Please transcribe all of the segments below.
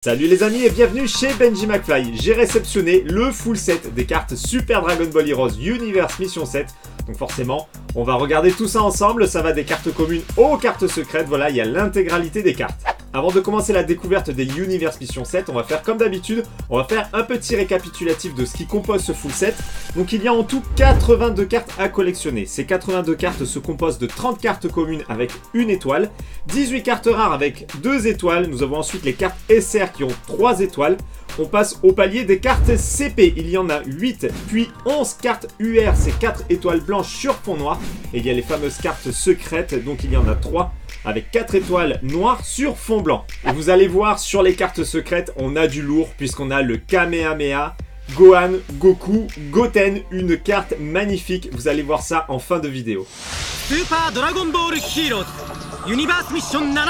Salut les amis et bienvenue chez Benji McFly. J'ai réceptionné le full set des cartes Super Dragon Ball Heroes Universe Mission 7. Donc forcément, on va regarder tout ça ensemble. Ça va des cartes communes aux cartes secrètes. Voilà, il y a l'intégralité des cartes. Avant de commencer la découverte des Universe Mission 7, on va faire comme d'habitude, on va faire un petit récapitulatif de ce qui compose ce full set. Donc il y a en tout 82 cartes à collectionner. Ces 82 cartes se composent de 30 cartes communes avec une étoile, 18 cartes rares avec 2 étoiles. Nous avons ensuite les cartes SR qui ont 3 étoiles. On passe au palier des cartes CP, il y en a 8, puis 11 cartes UR, c'est 4 étoiles blanches sur fond noir. Et il y a les fameuses cartes secrètes, donc il y en a 3 avec 4 étoiles noires sur fond blanc. Et vous allez voir, sur les cartes secrètes, on a du lourd, puisqu'on a le Kamehameha, Gohan, Goku, Goten, une carte magnifique. Vous allez voir ça en fin de vidéo. Super Dragon Ball Heroes Universe Mission 7.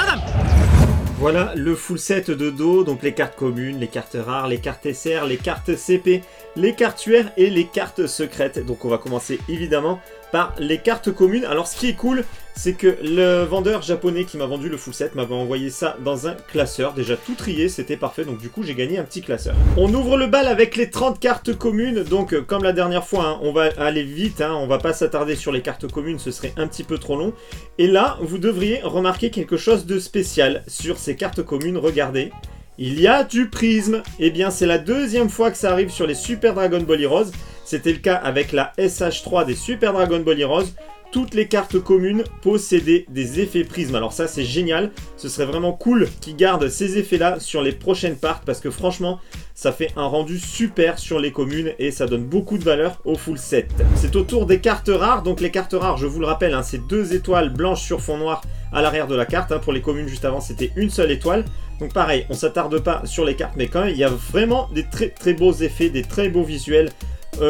Voilà le full set de dos, donc les cartes communes, les cartes rares, les cartes SR, les cartes CP, les cartes UR et les cartes secrètes. Donc on va commencer évidemment par les cartes communes. Alors ce qui est cool, c'est que le vendeur japonais qui m'a vendu le full set m'avait envoyé ça dans un classeur. Déjà tout trié, c'était parfait, donc du coup j'ai gagné un petit classeur. On ouvre le bal avec les 30 cartes communes. Donc comme la dernière fois, hein, on va aller vite, hein, on va pas s'attarder sur les cartes communes, ce serait un petit peu trop long. Et là, vous devriez remarquer quelque chose de spécial sur ces cartes communes. Regardez, il y a du prisme. Eh bien c'est la deuxième fois que ça arrive sur les Super Dragon Ball Heroes. C'était le cas avec la SH3 des Super Dragon Ball Heroes. Toutes les cartes communes possédaient des effets prisme. Alors ça c'est génial, ce serait vraiment cool qu'ils gardent ces effets là sur les prochaines parts, parce que franchement ça fait un rendu super sur les communes et ça donne beaucoup de valeur au full set. C'est au tour des cartes rares. Donc les cartes rares, je vous le rappelle, hein, c'est 2 étoiles blanches sur fond noir à l'arrière de la carte, hein. Pour les communes juste avant c'était une seule étoile. Donc pareil, on s'attarde pas sur les cartes, mais quand même il y a vraiment des très beaux effets, des très beaux visuels.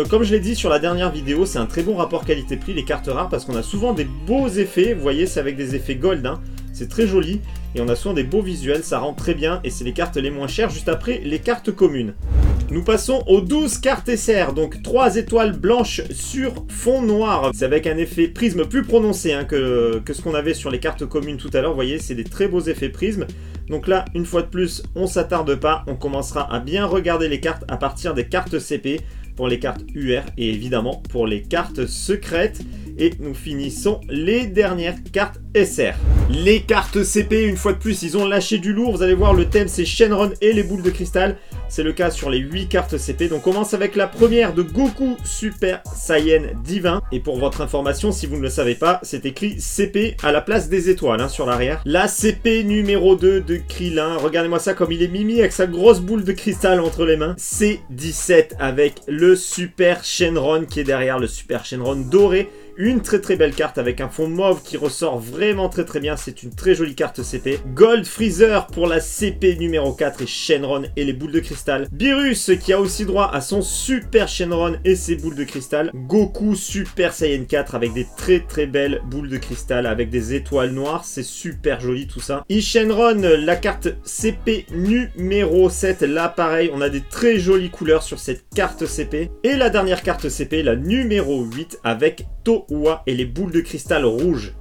Comme je l'ai dit sur la dernière vidéo, c'est un très bon rapport qualité-prix les cartes rares, parce qu'on a souvent des beaux effets. Vous voyez, c'est avec des effets gold, hein. C'est très joli et on a souvent des beaux visuels, ça rend très bien et c'est les cartes les moins chères juste après les cartes communes. Nous passons aux 12 cartes SR, donc 3 étoiles blanches sur fond noir. C'est avec un effet prisme plus prononcé, hein, que ce qu'on avait sur les cartes communes tout à l'heure. Vous voyez, c'est des très beaux effets prisme. Donc là, une fois de plus, on s'attarde pas, on commencera à bien regarder les cartes à partir des cartes CP, pour les cartes UR et évidemment pour les cartes secrètes. Et nous finissons les dernières cartes SR. Les cartes CP, une fois de plus, ils ont lâché du lourd. Vous allez voir, le thème c'est Shenron et les boules de cristal. C'est le cas sur les 8 cartes CP. Donc on commence avec la première de Goku Super Saiyan Divin. Et pour votre information, si vous ne le savez pas, c'est écrit CP à la place des étoiles, hein, sur l'arrière. La CP numéro 2 de Krillin. Regardez-moi ça comme il est mimi avec sa grosse boule de cristal entre les mains. C17 avec le Super Shenron qui est derrière, le Super Shenron doré. Une très belle carte avec un fond mauve qui ressort vraiment très bien. C'est une très jolie carte CP. Gold Freezer pour la CP numéro 4 et Shenron et les boules de cristal. Beerus qui a aussi droit à son Super Shenron et ses boules de cristal. Goku Super Saiyan 4 avec des très belles boules de cristal avec des étoiles noires. C'est super joli tout ça. Shenron, la carte CP numéro 7. Là pareil, on a des très jolies couleurs sur cette carte CP. Et la dernière carte CP, la numéro 8 avec Towa et les boules de cristal rouges.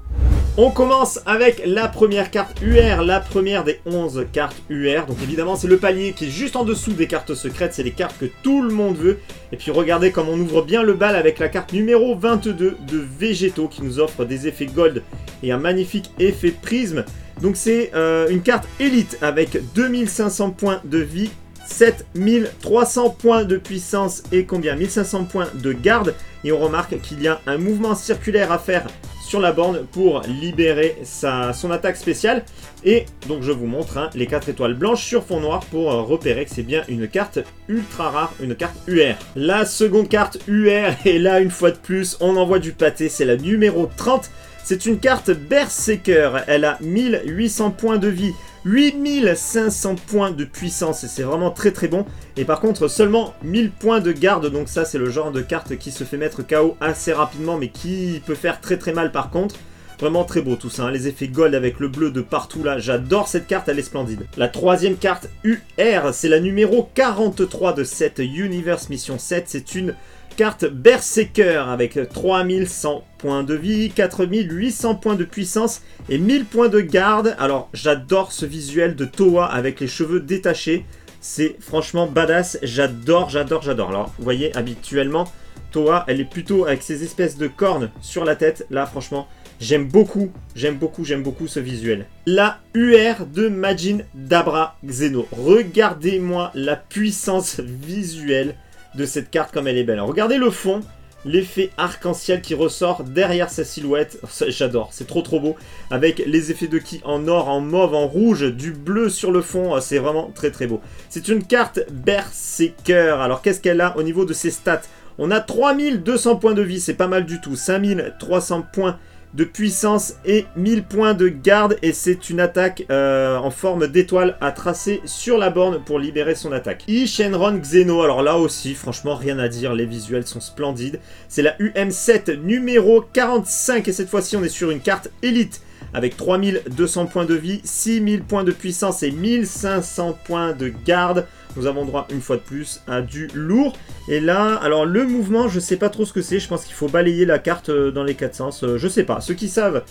On commence avec la première carte UR, la première des 11 cartes UR. Donc évidemment c'est le palier qui est juste en dessous des cartes secrètes, c'est les cartes que tout le monde veut. Et puis regardez comme on ouvre bien le bal avec la carte numéro 22 de Végéto qui nous offre des effets gold et un magnifique effet prisme. Donc c'est une carte élite avec 2500 points de vie, 7300 points de puissance et combien 1500 points de garde. Et on remarque qu'il y a un mouvement circulaire à faire sur la borne pour libérer son attaque spéciale. Et donc je vous montre, hein, les 4 étoiles blanches sur fond noir pour repérer que c'est bien une carte ultra rare, une carte UR. La seconde carte UR, et là une fois de plus on envoie du pâté, c'est la numéro 30. C'est une carte Berserker, elle a 1800 points de vie, 8500 points de puissance et c'est vraiment très bon. Et par contre seulement 1000 points de garde, donc ça c'est le genre de carte qui se fait mettre KO assez rapidement mais qui peut faire très mal par contre. Vraiment très beau tout ça, hein. Les effets gold avec le bleu de partout là, j'adore cette carte, elle est splendide. La troisième carte UR, c'est la numéro 43 de cette Universe Mission 7, c'est une Carte Berserker avec 3100 points de vie, 4800 points de puissance et 1000 points de garde. Alors j'adore ce visuel de Towa avec les cheveux détachés. C'est franchement badass, j'adore. Alors vous voyez, habituellement, Towa, elle est plutôt avec ces espèces de cornes sur la tête. Là, franchement, j'aime beaucoup ce visuel. La UR de Majin Dabra Xeno. Regardez-moi la puissance visuelle de cette carte comme elle est belle. Alors, regardez le fond, l'effet arc-en-ciel qui ressort derrière sa silhouette. J'adore, c'est trop beau. Avec les effets de ki en or, en mauve, en rouge, du bleu sur le fond. C'est vraiment très beau. C'est une carte Berserker. Alors, qu'est-ce qu'elle a au niveau de ses stats? On a 3200 points de vie, c'est pas mal du tout. 5300 points de puissance et 1000 points de garde. Et c'est une attaque en forme d'étoile à tracer sur la borne pour libérer son attaque. Shenron Xeno, alors là aussi, franchement, rien à dire. Les visuels sont splendides. C'est la UM7 numéro 45. Et cette fois-ci, on est sur une carte élite avec 3200 points de vie, 6000 points de puissance et 1500 points de garde. Nous avons droit une fois de plus à du lourd. Et là, alors le mouvement, je sais pas trop ce que c'est. Je pense qu'il faut balayer la carte dans les quatre sens. Je sais pas. Ceux qui savent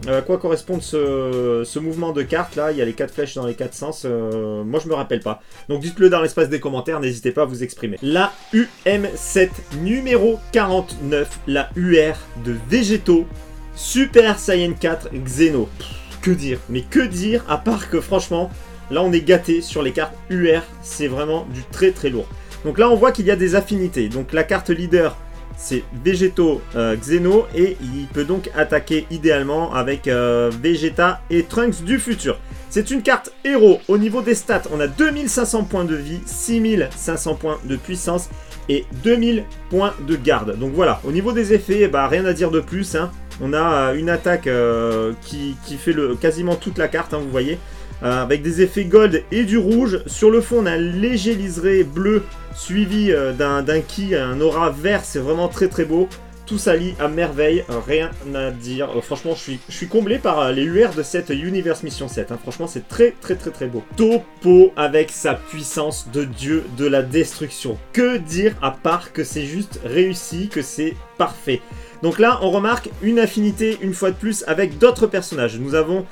à quoi correspond ce mouvement de carte là, il y a les 4 flèches dans les 4 sens. Moi je me rappelle pas. Donc dites-le dans l'espace des commentaires, n'hésitez pas à vous exprimer. La UM7 numéro 49, la UR de Végétaux Super Saiyan 4 Xeno. Que dire? Mais que dire à part que franchement, là on est gâté sur les cartes UR, c'est vraiment du très lourd. Donc là on voit qu'il y a des affinités. Donc la carte leader c'est Végétaux Xeno et il peut donc attaquer idéalement avec Vegeta et Trunks du futur. C'est une carte héros. Au niveau des stats, on a 2500 points de vie, 6500 points de puissance et 2000 points de garde. Donc voilà, au niveau des effets, bah, rien à dire de plus, hein. On a une attaque qui fait quasiment toute la carte, hein, vous voyez. Avec des effets gold et du rouge. Sur le fond, on a un léger liseré bleu suivi d'un ki, un aura vert. C'est vraiment très beau. Tout s'allie à merveille. Rien à dire. Franchement, je suis comblé par les UR de cette Universe Mission 7. Hein. Franchement, c'est très beau. Toppo avec sa puissance de dieu de la destruction. Que dire à part que c'est juste réussi, que c'est parfait. Donc là, on remarque une affinité, une fois de plus, avec d'autres personnages. Nous avons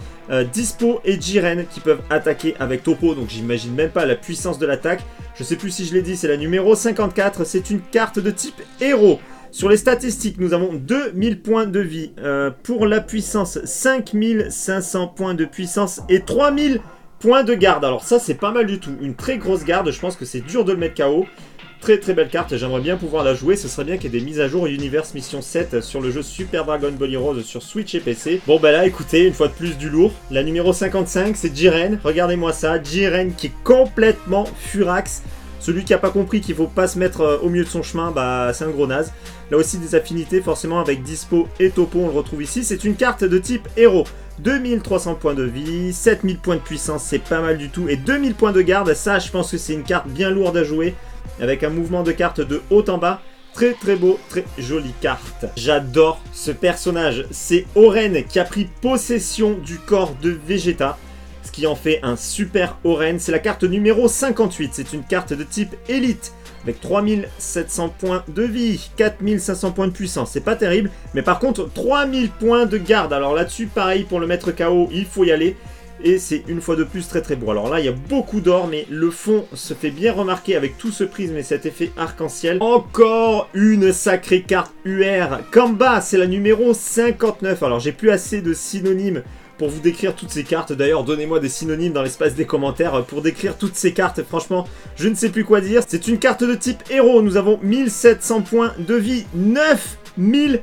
Dispo et Jiren qui peuvent attaquer avec Toppo. Donc j'imagine même pas la puissance de l'attaque. Je sais plus si je l'ai dit, c'est la numéro 54. C'est une carte de type héros. Sur les statistiques, nous avons 2000 points de vie. Pour la puissance, 5500 points de puissance et 3000 points de garde. Alors ça, c'est pas mal du tout. Une très grosse garde. Je pense que c'est dur de le mettre KO. Très belle carte, j'aimerais bien pouvoir la jouer. Ce serait bien qu'il y ait des mises à jour Universe Mission 7 sur le jeu Super Dragon Ball Heroes sur Switch et PC. Bon bah là écoutez, une fois de plus du lourd. La numéro 55 c'est Jiren, regardez-moi ça. Jiren qui est complètement furax. Celui qui n'a pas compris qu'il faut pas se mettre au milieu de son chemin, bah c'est un gros naze. Là aussi des affinités forcément avec Dispo et Toppo, on le retrouve ici. C'est une carte de type héros. 2300 points de vie, 7000 points de puissance, c'est pas mal du tout. Et 2000 points de garde, ça je pense que c'est une carte bien lourde à jouer. Avec un mouvement de carte de haut en bas. Très beau, très jolie carte. J'adore ce personnage. C'est Oren qui a pris possession du corps de Vegeta. Ce qui en fait un super Oren. C'est la carte numéro 58. C'est une carte de type élite. Avec 3700 points de vie, 4500 points de puissance. C'est pas terrible. Mais par contre, 3000 points de garde. Alors là-dessus, pareil, pour le mettre KO, il faut y aller. Et c'est une fois de plus très beau. Alors là, il y a beaucoup d'or, mais le fond se fait bien remarquer avec tout ce prisme et cet effet arc-en-ciel. Encore une sacrée carte UR. Kamba, c'est la numéro 59. Alors, j'ai plus assez de synonymes pour vous décrire toutes ces cartes. D'ailleurs, donnez-moi des synonymes dans l'espace des commentaires pour décrire toutes ces cartes. Franchement, je ne sais plus quoi dire. C'est une carte de type héros. Nous avons 1700 points de vie, 9000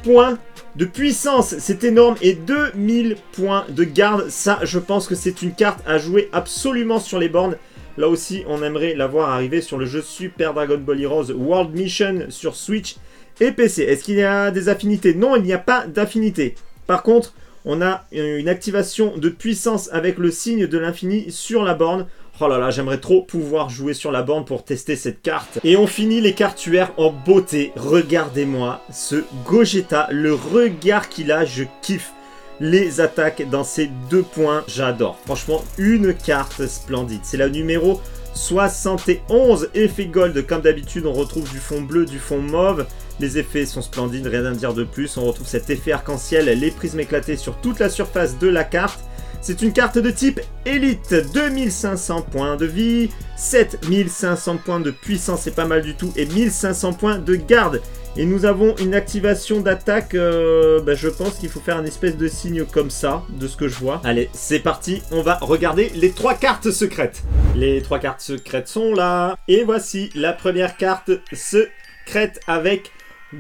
points de puissance, c'est énorme, et 2000 points de garde. Ça, je pense que c'est une carte à jouer absolument sur les bornes. Là aussi, on aimerait la voir arriver sur le jeu Super Dragon Ball Heroes World Mission sur Switch et PC. Est-ce qu'il y a des affinités? Non, il n'y a pas d'affinité. Par contre, on a une activation de puissance avec le signe de l'infini sur la borne. Oh là là, j'aimerais trop pouvoir jouer sur la borne pour tester cette carte. Et on finit les cartes UR en beauté. Regardez-moi ce Gogeta, le regard qu'il a, je kiffe. Les attaques dans ces 2 points, j'adore. Franchement, une carte splendide. C'est la numéro 71 effets gold. Comme d'habitude, on retrouve du fond bleu, du fond mauve. Les effets sont splendides, rien à dire de plus. On retrouve cet effet arc-en-ciel, les prismes éclatés sur toute la surface de la carte. C'est une carte de type élite, 2500 points de vie, 7500 points de puissance, c'est pas mal du tout, et 1500 points de garde. Et nous avons une activation d'attaque, je pense qu'il faut faire un espèce de signe comme ça, de ce que je vois. Allez, c'est parti, on va regarder les 3 cartes secrètes. Les 3 cartes secrètes sont là, et voici la première carte secrète avec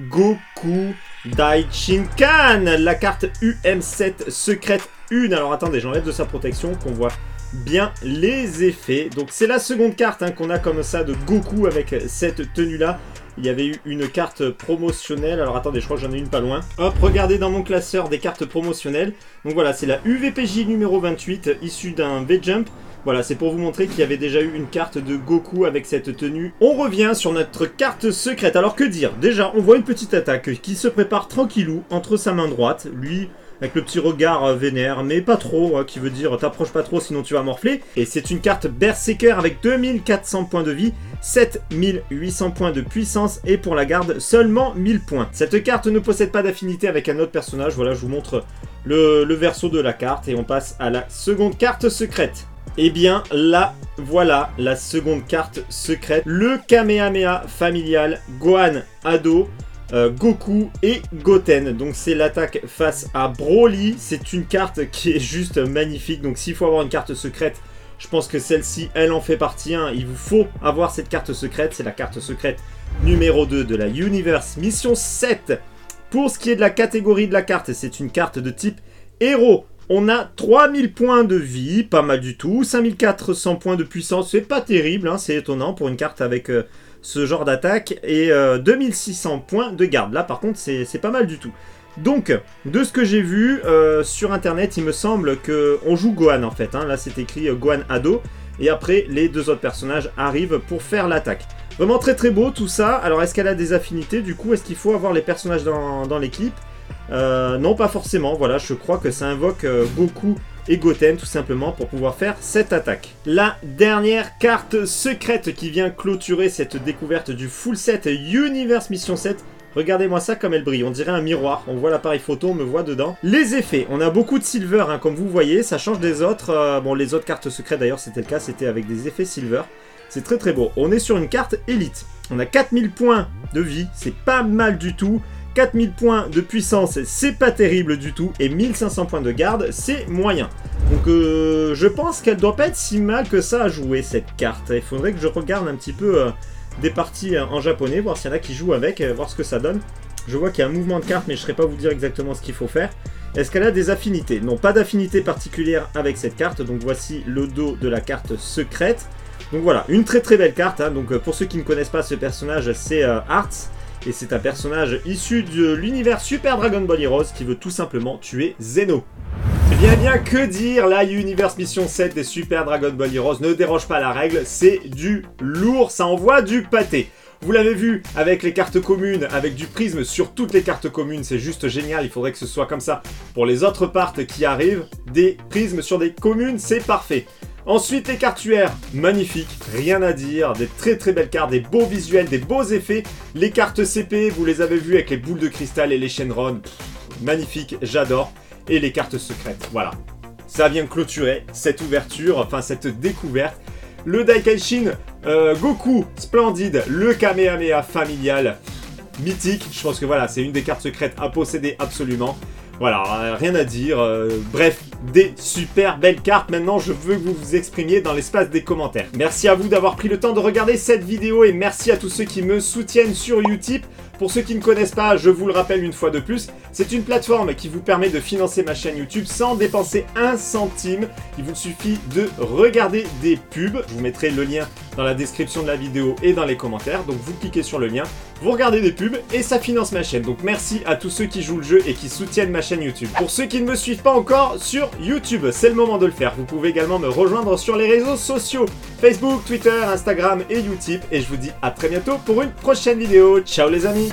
Goku Daishinkan, la carte UM7 secrète 1. Alors attendez, j'enlève de sa protection qu'on voit bien les effets. Donc c'est la seconde carte hein, qu'on a comme ça de Goku avec cette tenue là. Il y avait eu une carte promotionnelle. Alors attendez, je crois que j'en ai une pas loin. Hop, regardez dans mon classeur des cartes promotionnelles. Donc voilà, c'est la UVPJ numéro 28 issue d'un V-Jump. Voilà, c'est pour vous montrer qu'il y avait déjà eu une carte de Goku avec cette tenue. On revient sur notre carte secrète. Alors que dire? Déjà, on voit une petite attaque qui se prépare tranquillou entre sa main droite. Lui, avec le petit regard vénère, mais pas trop, qui veut dire t'approches pas trop sinon tu vas morfler. Et c'est une carte Berserker avec 2400 points de vie, 7800 points de puissance et pour la garde seulement 1000 points. Cette carte ne possède pas d'affinité avec un autre personnage. Voilà, je vous montre le verso de la carte et on passe à la seconde carte secrète. Et bien là, voilà la seconde carte secrète, le Kamehameha familial Gohan Ado, Goku et Goten. Donc c'est l'attaque face à Broly. C'est une carte qui est juste magnifique. Donc s'il faut avoir une carte secrète, je pense que celle-ci, elle en fait partie. Hein. Il vous faut avoir cette carte secrète. C'est la carte secrète numéro 2 de la Universe Mission 7. Pour ce qui est de la catégorie de la carte, c'est une carte de type héros. On a 3000 points de vie, pas mal du tout, 5400 points de puissance, c'est pas terrible, hein, c'est étonnant pour une carte avec ce genre d'attaque, et 2600 points de garde. Là par contre c'est pas mal du tout. Donc, de ce que j'ai vu sur internet, il me semble qu'on joue Gohan en fait, hein. Là c'est écrit Gohan Ado, et après les 2 autres personnages arrivent pour faire l'attaque. Vraiment très très beau tout ça. Alors est-ce qu'elle a des affinités du coup? Est-ce qu'il faut avoir les personnages dans l'équipe? Non, pas forcément. Voilà, je crois que ça invoque Goku et Goten tout simplement pour pouvoir faire cette attaque. La dernière carte secrète qui vient clôturer cette découverte du full set Universe Mission 7. Regardez-moi ça comme elle brille, on dirait un miroir, on voit l'appareil photo, on me voit dedans. Les effets, on a beaucoup de silver, hein, comme vous voyez, ça change des autres. Bon, les autres cartes secrètes d'ailleurs, c'était le cas, c'était avec des effets silver. C'est très très beau. On est sur une carte élite. On a 4000 points de vie, c'est pas mal du tout. 4000 points de puissance, c'est pas terrible du tout. Et 1500 points de garde, c'est moyen. Donc je pense qu'elle doit pas être si mal que ça à jouer cette carte. Il faudrait que je regarde un petit peu des parties en japonais, voir s'il y en a qui jouent avec, voir ce que ça donne. Je vois qu'il y a un mouvement de carte, mais je ne saurais pas vous dire exactement ce qu'il faut faire. Est-ce qu'elle a des affinités? Non, pas d'affinité particulière avec cette carte. Donc voici le dos de la carte secrète. Donc voilà, une très très belle carte. Hein. Donc pour ceux qui ne connaissent pas ce personnage, c'est Hearts. Et c'est un personnage issu de l'univers Super Dragon Ball Heroes qui veut tout simplement tuer Zeno. Eh bien, que dire, la Universe Mission 7 des Super Dragon Ball Heroes ne déroge pas à la règle, c'est du lourd, ça envoie du pâté. Vous l'avez vu avec les cartes communes, avec du prisme sur toutes les cartes communes, c'est juste génial, il faudrait que ce soit comme ça pour les autres parts qui arrivent, des prismes sur des communes, c'est parfait. Ensuite, les cartes UR, magnifiques, rien à dire, des très très belles cartes, des beaux visuels, des beaux effets. Les cartes CP, vous les avez vues avec les boules de cristal et les Shenron, magnifiques, j'adore. Et les cartes secrètes, voilà. Ça vient clôturer cette ouverture, enfin cette découverte. Le Daikaishin, Goku, splendide, le Kamehameha familial, mythique. Je pense que voilà, c'est une des cartes secrètes à posséder absolument. Voilà, rien à dire. Bref, des super belles cartes. Maintenant, je veux que vous vous exprimiez dans l'espace des commentaires. Merci à vous d'avoir pris le temps de regarder cette vidéo et merci à tous ceux qui me soutiennent sur Utip. Pour ceux qui ne connaissent pas, je vous le rappelle une fois de plus, c'est une plateforme qui vous permet de financer ma chaîne YouTube sans dépenser un centime. Il vous suffit de regarder des pubs. Je vous mettrai le lien dans la description de la vidéo et dans les commentaires. Donc vous cliquez sur le lien, vous regardez des pubs et ça finance ma chaîne. Donc merci à tous ceux qui jouent le jeu et qui soutiennent ma chaîne YouTube. Pour ceux qui ne me suivent pas encore sur YouTube, c'est le moment de le faire. Vous pouvez également me rejoindre sur les réseaux sociaux, Facebook, Twitter, Instagram et Utip. Et je vous dis à très bientôt pour une prochaine vidéo. Ciao les amis!